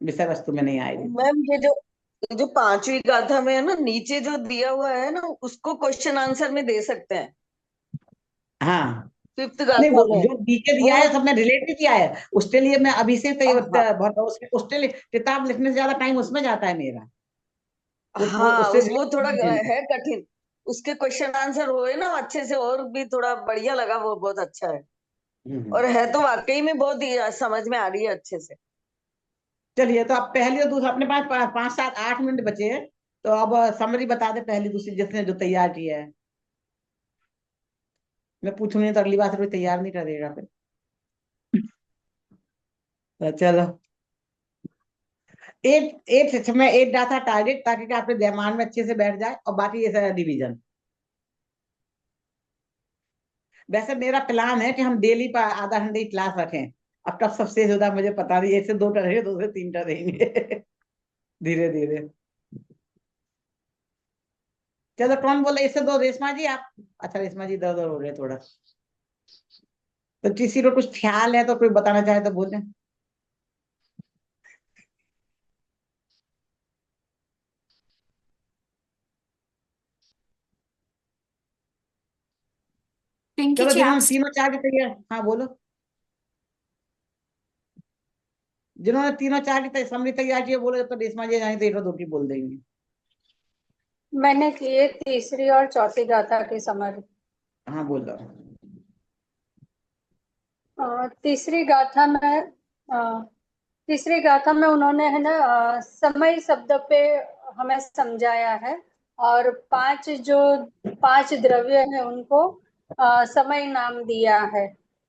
S2: विषय वस्तु में नहीं आएगी।
S1: मैम ये जो पांचवी गाथा में है ना, नीचे जो दिया हुआ है ना, उसको क्वेश्चन आंसर में दे सकते हैं।
S2: हाँ,
S1: फिफ्थ
S2: नहीं
S1: गाथा
S2: वो
S1: में
S2: जो नीचे
S1: वो
S2: दिया है सबने रिलेट भी किया है, उसके लिए मैं अभी से
S1: हाँ,
S2: उसके लिए किताब लिखने से ज्यादा टाइम उसमें जाता है मेरा। वो
S1: हाँ
S2: उससे
S1: वो थोड़ा
S2: related
S1: है कठिन। उसके क्वेश्चन आंसर हुए ना अच्छे से, और भी थोड़ा बढ़िया लगा, वो बहुत अच्छा है।
S2: हम्म।
S1: और है तो वाकई में बहुत ही समझ में आ रही है अच्छे से।
S2: चलिए, तो अब पहली और दूसरा अपने पास 5 7 8 मिनट बचे हैं। तो अब समरी बता दे पहली दूसरी जिसने जो तैयार किया है। मैं पूछूंगी तो अगली बार से कोई तैयार नहीं करेगा फिर। तो चलो, एक मैं एक डाटा टारगेट, ताकि कि आपके दिमाग में अच्छे से बैठ जाए, और बाकी ये सारा डिवीजन। वैसे मेरा प्लान है कि हम डेली पर आधा घंटे की क्लास रखें। अब कब सबसे ज्यादा मुझे पता नहीं, एक से दो रहेंगे, दो से तीन रहेंगे। धीरे धीरे। चलो, कौन बोले इससे दो? रेशमा जी आप? अच्छा, रेशमा जी इधर उधर हो रहे थोड़ा। तो किसी को कुछ ख्याल है तो कोई बताना चाहे तो बोले।
S3: पिंकी
S2: चलो,
S3: जी आप
S2: जिन्होंने तीनों चार की तैयार, हाँ बोलो। जिन्होंने तीनों चार की समरी तैयार की है, बोलो। तो रेशमा जी जाए तो एक दो की बोल देंगे।
S6: मैंने किए तीसरी और चौथी गाथा की समरी।
S2: हाँ बोलो।
S6: तीसरी गाथा में तीसरी गाथा में उन्होंने है ना समय शब्द पे हमें समझाया है, और पांच द्रव्य है उनको समय नाम दिया है।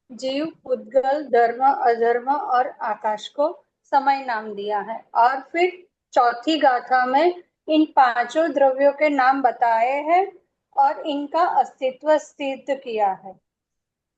S6: जीव, पुद्गल, धर्म, अधर्म और आकाश को समय नाम दिया है। और फिर चौथी गाथा में इन पांचों द्रव्यों के नाम बताए हैं और इनका अस्तित्व सिद्ध किया है।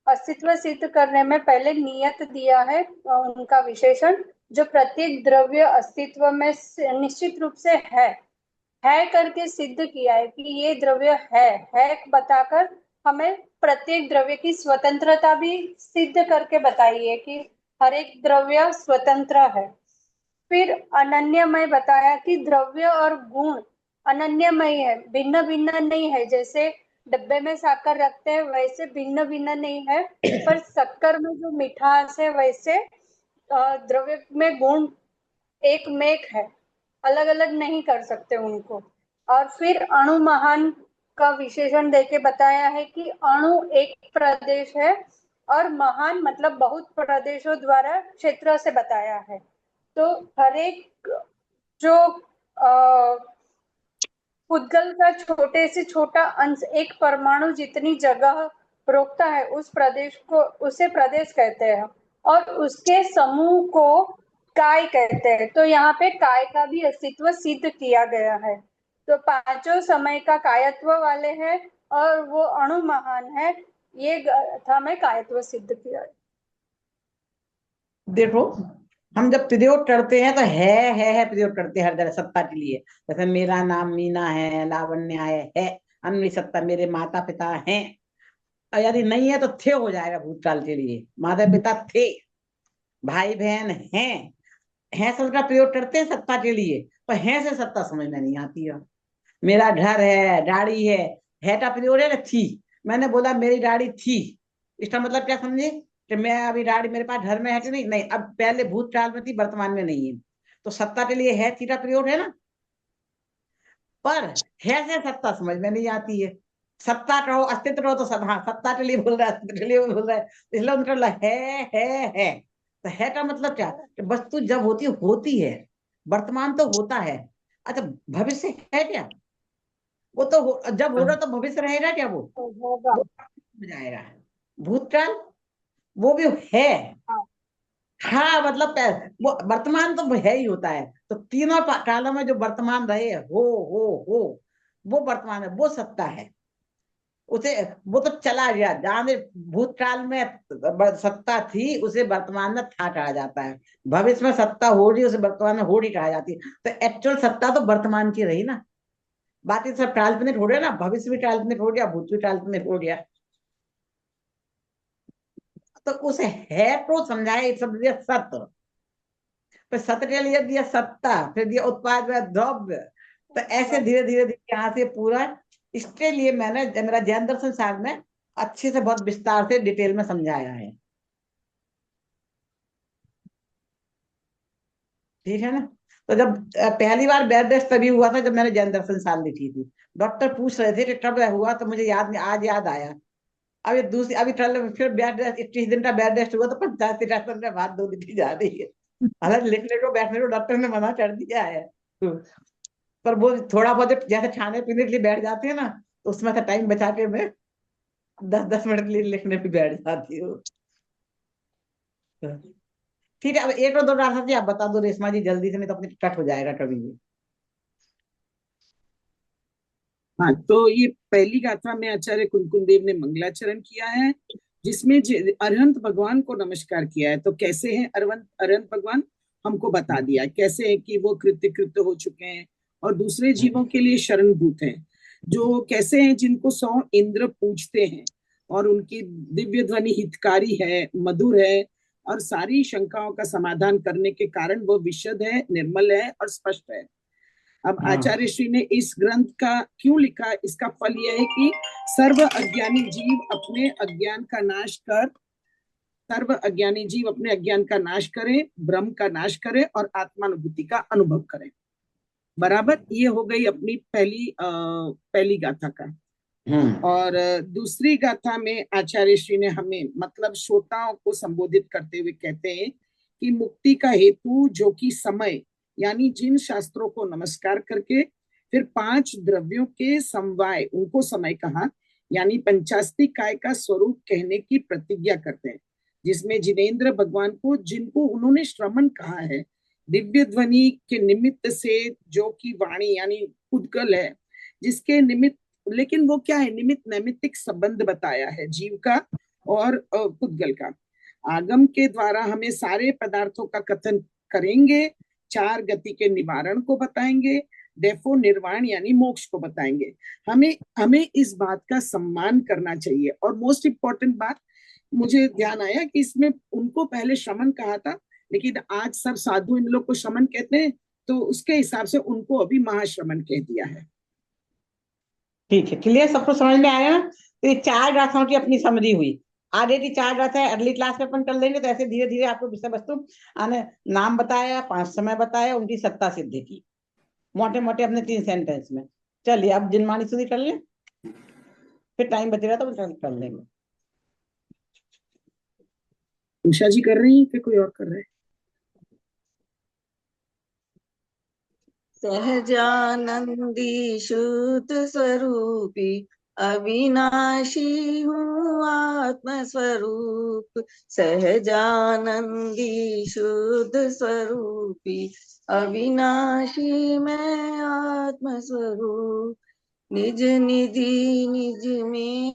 S6: अस्तित्व सिद्ध करने में पहले नियत दिया है उनका विशेषण, जो प्रत्येक द्रव्य अस्तित्व में निश्चित रूप से है करके सिद्ध किया है कि ये द्रव्य है बताकर हमें प्रत्येक द्रव्य की स्वतंत्रता भी सिद्ध करके बताई है कि हर एक द्रव्य स्वतंत्र है। फिर अनन्यमय बताया कि द्रव्य और गुण अनन्यमय है, भिन्न भिन्न नहीं है। जैसे डब्बे में शक्कर रखते हैं वैसे भिन्न भिन्न नहीं है, पर शक्कर में जो मिठास है वैसे द्रव्य में गुण एक मेक है, अलग अलग नहीं कर सकते उनको। और फिर अणु महान का विशेषण देके बताया है कि अणु एक प्रदेश है और महान मतलब बहुत प्रदेशों द्वारा क्षेत्र से बताया है। तो हर एक जो पुद्गल का छोटे से छोटा अंश एक परमाणु जितनी जगह रोकता है उसे प्रदेश कहते हैं, और उसके समूह को काय कहते हैं। तो यहाँ पे काय का भी अस्तित्व सिद्ध किया गया है। तो पांचों समय का कायत्व वाले हैं और वो अणु महान है। ये गाथा में कायत्व सिद्ध किया है।
S2: देखो, हम जब प्रयोग करते हैं तो है प्रयोग करते हैं हर जगह सत्ता के लिए। जैसे मेरा नाम मीना है, लावण्य है अन्य सत्ता, मेरे माता पिता हैं। और यदि नहीं है तो थे हो जाएगा भूतकाल के लिए। माता पिता थे, भाई बहन हैं शब्द का प्रयोग करते हैं सत्ता के लिए, पर हैं से सत्ता समझ में नहीं आती है। मेरा घर है, गाड़ी है का प्रयोग है थी। मैंने बोला मेरी गाड़ी थी, इसका मतलब क्या समझे? कि मैं अभी गाड़ी मेरे पास घर में है कि नहीं? नहीं, अब पहले भूतकाल में थी, वर्तमान में नहीं है। तो सत्ता के लिए है थी का प्रयोग है ना। पर है से सत्ता समझ में नहीं आती है। सत्ता कहो, अस्तित्व कहो तो सब, हाँ सत्ता के लिए बोल रहा है, अस्तित्व के लिए बोल रहा है, इसलिए उनका है। तो है का मतलब क्या? कि वस्तु जब होती है, वर्तमान तो होता है। अच्छा, भविष्य है क्या? वो तो जब होगा तो भविष्य रहेगा क्या? वो
S6: होगा।
S2: वो हो जाएगा। भूतकाल वो भी है।
S6: हाँ।
S2: हाँ मतलब वो वर्तमान तो है ही होता है। तो तीनों कालों में जो वर्तमान रहे हो वो वर्तमान है, वो सत्ता है। उसे वो तो चला गया, जहां में भूतकाल में सत्ता थी उसे वर्तमान में था कहा जाता है। भविष्य में सत्ता हो रही, उसे वर्तमान में हो रही कहा जाती है। तो एक्चुअल सत्ता तो वर्तमान की रही ना। बाकी सब काल्पनिक हो गया ना, भविष्य भी काल्पनिक हो गया, भूत भी काल्पनिक हो गया। तो उसे है को समझाया एक शब्द दिया सत्य। फिर सत्य के लिए दिया सत्ता, फिर दिया उत्पाद व द्रव्य। तो ऐसे धीरे धीरे धीरे यहाँ से पूरा, इसके लिए मैंने मेरा जैन दर्शन साग में अच्छे से बहुत विस्तार से डिटेल में समझाया है। ठीक है ना। तो जब पहली बार बेड रेस्ट तभी हुआ था जब मैंने जैन दर्शन साल लिखी थी। डॉक्टर पूछ रहे थे कि कब हुआ, तो मुझे याद नहीं, आज याद आया। अभी दूसरी अभी फिर बेड रेस्ट 21 दिन का बेड रेस्ट हुआ, तो 50 में बात 2 दिन की जा रही है। हालांकि लिखने को बैठने को डॉक्टर ने मना कर दिया है। पर वो थोड़ा बहुत जैसे खाने पीने के लिए बैठ जाते हैं ना, तो उसमें से टाइम बचा के मैं 10-10 मिनट के लिए लिखने पे बैठ जाती हूँ। ठीक है, अब एक और दो डाटा जी आप बता दो रेशमा जी जल्दी से, नहीं तो अपने कट हो जाएगा कभी भी।
S4: हाँ, तो ये पहली गाथा में आचार्य कुंकुम देव ने मंगलाचरण किया है, जिसमें अरहंत भगवान को नमस्कार किया है। तो कैसे हैं अरहंत अरहंत भगवान, हमको बता दिया कैसे है कि वो कृत्य कृत्य हो चुके हैं और दूसरे जीवों के लिए शरणभूत हैं। जो कैसे हैं, जिनको 100 इंद्र पूजते हैं और उनकी दिव्य ध्वनि हितकारी है, मधुर है, और सारी शंकाओं का समाधान करने के कारण वो विशद है, निर्मल है और स्पष्ट है। अब
S2: हाँ
S4: आचार्य श्री ने इस ग्रंथ का क्यों लिखा, इसका फल यह है कि सर्व अज्ञानी जीव अपने अज्ञान का नाश कर सर्व अज्ञानी जीव अपने अज्ञान का नाश करें, ब्रह्म का नाश करें और आत्मानुभूति का अनुभव करें। बराबर, ये हो गई अपनी पहली गाथा का। और दूसरी गाथा में आचार्य श्री ने हमें मतलब श्रोताओं को संबोधित करते हुए कहते हैं कि मुक्ति का हेतु जो कि समय, यानी जिन शास्त्रों को नमस्कार करके फिर 5 द्रव्यों के समवाय, उनको समय कहा, यानी पंचास्तिक काय का स्वरूप कहने की प्रतिज्ञा करते हैं, जिसमें जिनेंद्र भगवान को, जिनको उन्होंने श्रमण कहा है, दिव्य ध्वनि के निमित्त से, जो कि वाणी यानी उद्गल है, जिसके निमित्त, लेकिन वो क्या है, निमित्त नैमित्तिक संबंध बताया है जीव का और पुद्गल का। आगम के द्वारा हमें सारे पदार्थों का कथन करेंगे, 4 गति के निवारण को बताएंगे, डेफो निर्वाण यानी मोक्ष को बताएंगे। हमें इस बात का सम्मान करना चाहिए। और मोस्ट इम्पोर्टेंट बात मुझे ध्यान आया कि इसमें उनको पहले श्रमण कहा था, लेकिन आज सब साधु इन लोग को श्रमण कहते हैं, तो उसके हिसाब से उनको अभी महाश्रमण कह दिया है।
S2: ठीक है, क्लियर, सबको समझ में आया ना? तो ये 4 गाथाओं की अपनी समरी हुई। आगे की 4 गाथा अगली क्लास में अपन कर लेंगे। तो ऐसे धीरे धीरे आपको विषय वस्तु आने, नाम बताया, 5 समय बताया, उनकी सत्ता सिद्धि की, मोटे मोटे अपने 3 सेंटेंस में। चलिए अब जिनमानी सुधी कर लें, फिर टाइम बचेगा तो कर लेंगे।
S4: उषा जी कर रही है, फिर कोई और कर रहा है?
S1: सहजानंदी शुद्ध स्वरूपी अविनाशी हूँ आत्म स्वरूप। सहजानंदी शुद्ध स्वरूपी अविनाशी मैं आत्म स्वरूप। निज निधि निज में